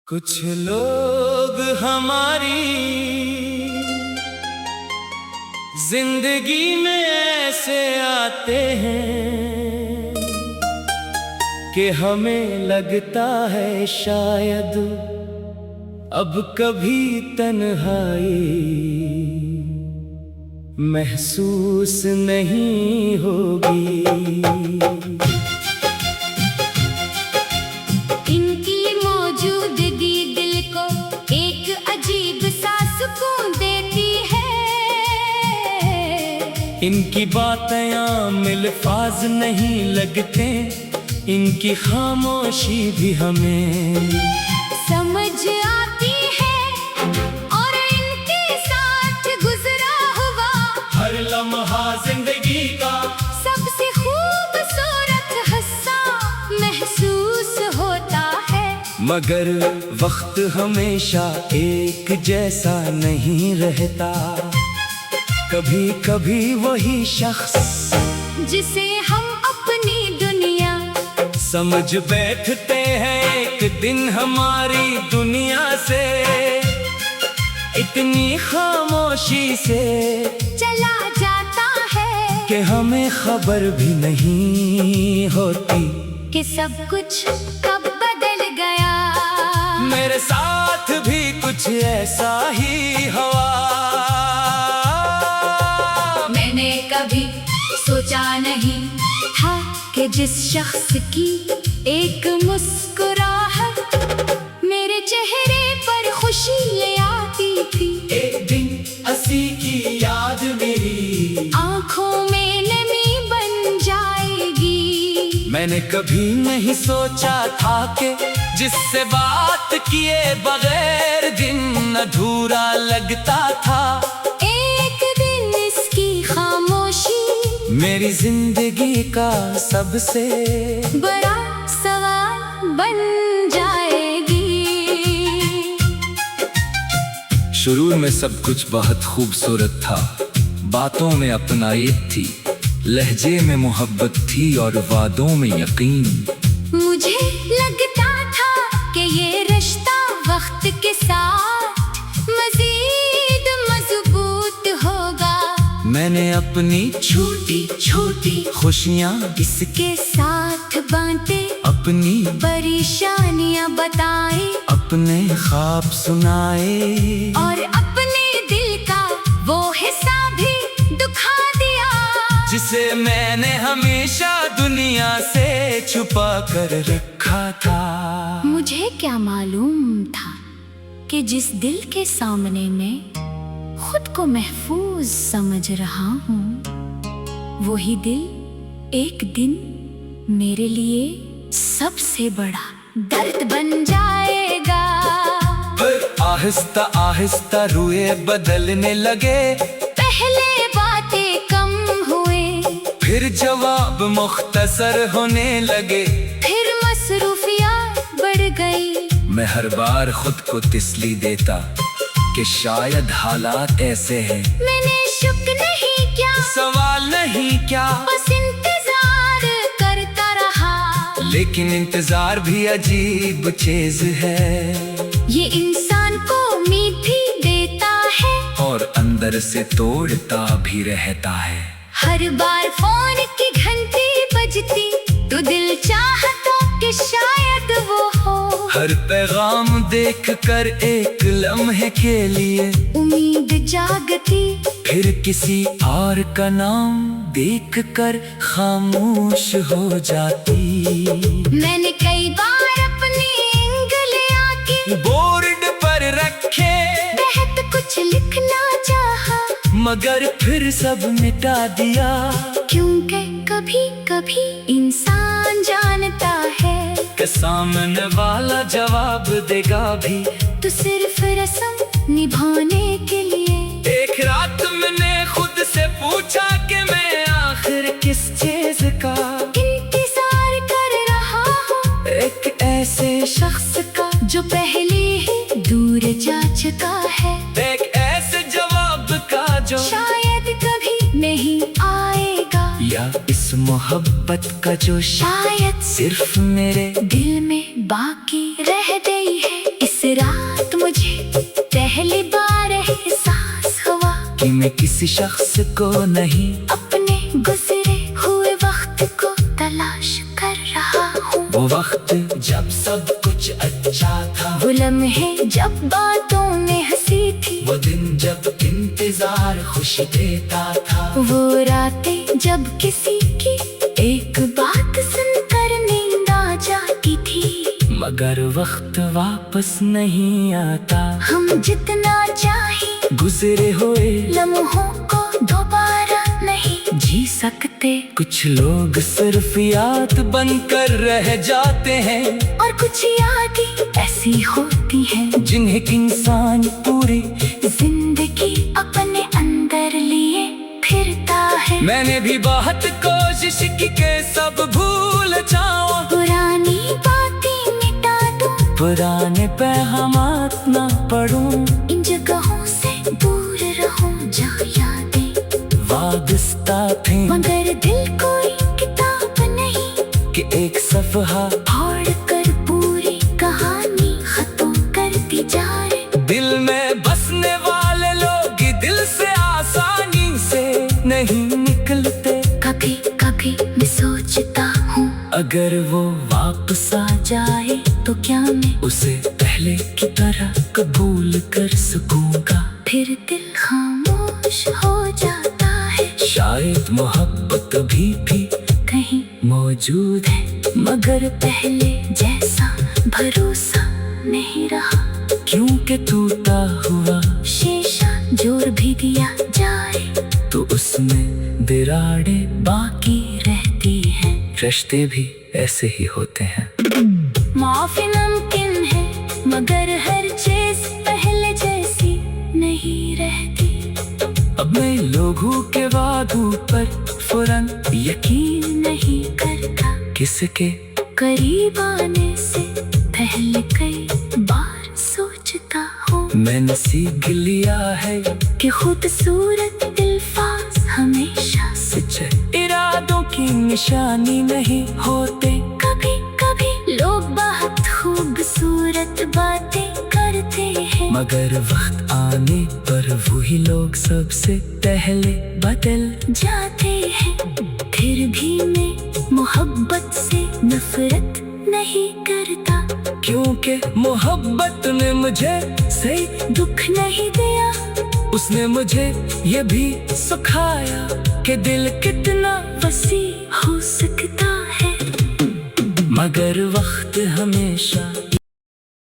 कुछ लोग हमारी जिंदगी में ऐसे आते हैं कि हमें लगता है शायद अब कभी तन्हाई महसूस नहीं होगी। इनकी मौजूदगी दिल को एक अजीब सा सुकून देती है। इनकी बातें आम अल्फाज नहीं लगते, इनकी खामोशी भी हमें समझ आती है और इनके साथ गुजरा हुआ हर लम्हा जिंदगी का सबसे खूबसूरत हिस्सा महसूस होता है। मगर वक्त हमेशा एक जैसा नहीं रहता, कभी कभी वही शख्स जिसे हम अपनी दुनिया समझ बैठते हैं एक दिन हमारी दुनिया से इतनी खामोशी से चला जाता है कि हमें खबर भी नहीं होती कि सब कुछ कब बदल गया। मेरे साथ भी कुछ ऐसा ही हुआ। मैंने कभी सोचा नहीं था कि जिस शख्स की एक मुस्कुराहट मेरे चेहरे पर खुशी ले आती थी, एक दिन हंसी की याद मेरी आंखों में नमी बन जाएगी। मैंने कभी नहीं सोचा था कि जिससे बात किए बगैर दिन अधूरा लगता था। एक दिन इसकी खामोशी मेरी जिंदगी का सबसे बड़ा सवाल बन जाएगी। शुरू में सब कुछ बहुत खूबसूरत था, बातों में अपनायत थी, लहजे में मोहब्बत थी और वादों में यकीन। मुझे लगता था कि ये रिश्ता वक्त के साथ मजीद मजबूत होगा। मैंने अपनी छोटी छोटी खुशियाँ इसके साथ बांटे, अपनी परेशानियां बताए अपने ख्वाब सुनाए और अपने दिल का वो हिस्सा भी दुखा दिया जिसे मैंने हमेशा दुनिया से छुपा कर रखा था। मुझे क्या मालूम था कि जिस दिल के सामने मैं खुद को महफूज समझ रहा हूँ, वही दिल एक दिन मेरे लिए सबसे बड़ा दर्द बन जाएगा। फिर आहिस्ता आहिस्ता रुए बदलने लगे, पहले बातें कम हुए, फिर जवाब मुख्तसर होने लगे, फिर मसरूफियात बढ़ गई। मैं हर बार खुद को तसल्ली देता कि शायद हालात ऐसे हैं। मैंने शुक नहीं किया, सवाल नहीं क्या, बस इंतजार करता रहा। लेकिन इंतजार भी अजीब चीज है, ये इंसान को उम्मीद भी देता है और अंदर से तोड़ता भी रहता है। हर बार फोन की घंटी बजती तो दिल चाहता कि शायद वो हो। हर पैगाम देख कर एक लम्हे के लिए उम्मीद जागती, फिर किसी और का नाम देख कर खामोश हो जाती। मैंने कई बार अपनी उंगलियां की बोर्ड पर रखे, तहत कुछ लिखना चाहा, मगर फिर सब मिटा दिया। क्योंकि कभी कभी इंसान जानता है कि सामने वाला जवाब देगा भी तो सिर्फ रस्म निभाने के लिए। एक रात मैंने खुद से पूछा कि मैं आखिर किस चीज का इंतजार कर रहा हूँ, एक ऐसे शख्स का जो पहले ही दूर जा चुका है। एक ऐसे जवाब का जो शायद कभी नहीं आएगा, या इस मोहब्बत का जो शायद सिर्फ मेरे दिल में बाकी रह कह दे है। इस रात मुझे पहली बार एहसास हुआ कि मैं किसी शख्स को नहीं, अपने गुजरे हुए वक्त को तलाश कर रहा हूँ। वो वक्त जब सब कुछ अच्छा था, वो लम्हे जब बातों में हंसी थी, वो दिन जब इंतजार खुशी देता था, वो रातें जब किसी की एक बात सुनकर नींद आ जाती थी। मगर वक्त वापस नहीं आता, हम जितना चाहे गुजरे हुए लम्हों को दोबारा नहीं जी सकते। कुछ लोग सिर्फ याद बनकर रह जाते हैं, और कुछ यादें ऐसी होती हैं जिन्हें इंसान पूरी जिंदगी अपने अंदर लिए फिरता है। मैंने भी बहुत कोशिश की के सब भूल जाऊं, पुरानी बातें मिटा दूं, पुराने पैगामात ना पढ़ूं, इन जगहों से दूर रहूं जहाँ यादें वाबस्ता थे। मगर दिल कोई किताब नहीं कि एक सफहा फाड़ कर पूरी कहानी खत्म करती जा रही। दिल में बसने वाले लोग दिल से आसानी से नहीं निकलते। कभी कभी मैं सोचता हूँ अगर वो वापस आ जाए तो क्या मैं उसे पहले की तरह कबूल कर सकूंगा। फिर दिल खामोश हो जाता है। शायद मोहब्बत अभी भी कहीं मौजूद है, मगर पहले जैसा भरोसा नहीं रहा। क्योंकि टूटा हुआ शीशा जोर भी दिया जाए तो उसमें दरारें बाकी रहती हैं। रिश्ते भी ऐसे ही होते हैं। माफी मुमकिन है मगर हर चीज पहले जैसी नहीं रहती। अब मैं लोगों के वादों पर फौरन यकीन नहीं करता, किसके करीब आने से पहले कई बार सोचता हूँ। मैंने सीख लिया है कि खूबसूरत अल्फाज हमेशा सच्चे इरादों की निशानी नहीं होते। कभी कभी लोग बहुत खूबसूरत बातें करते हैं, मगर वक्त आने पर वही लोग सबसे पहले बदल जाते हैं। फिर भी मैं मोहब्बत से नफरत नहीं करता, क्योंकि मोहब्बत ने मुझे सही दुख नहीं दिया। उसने मुझे ये भी सिखाया कि दिल कितना वसी हो सकता है। मगर वक्त हमेशा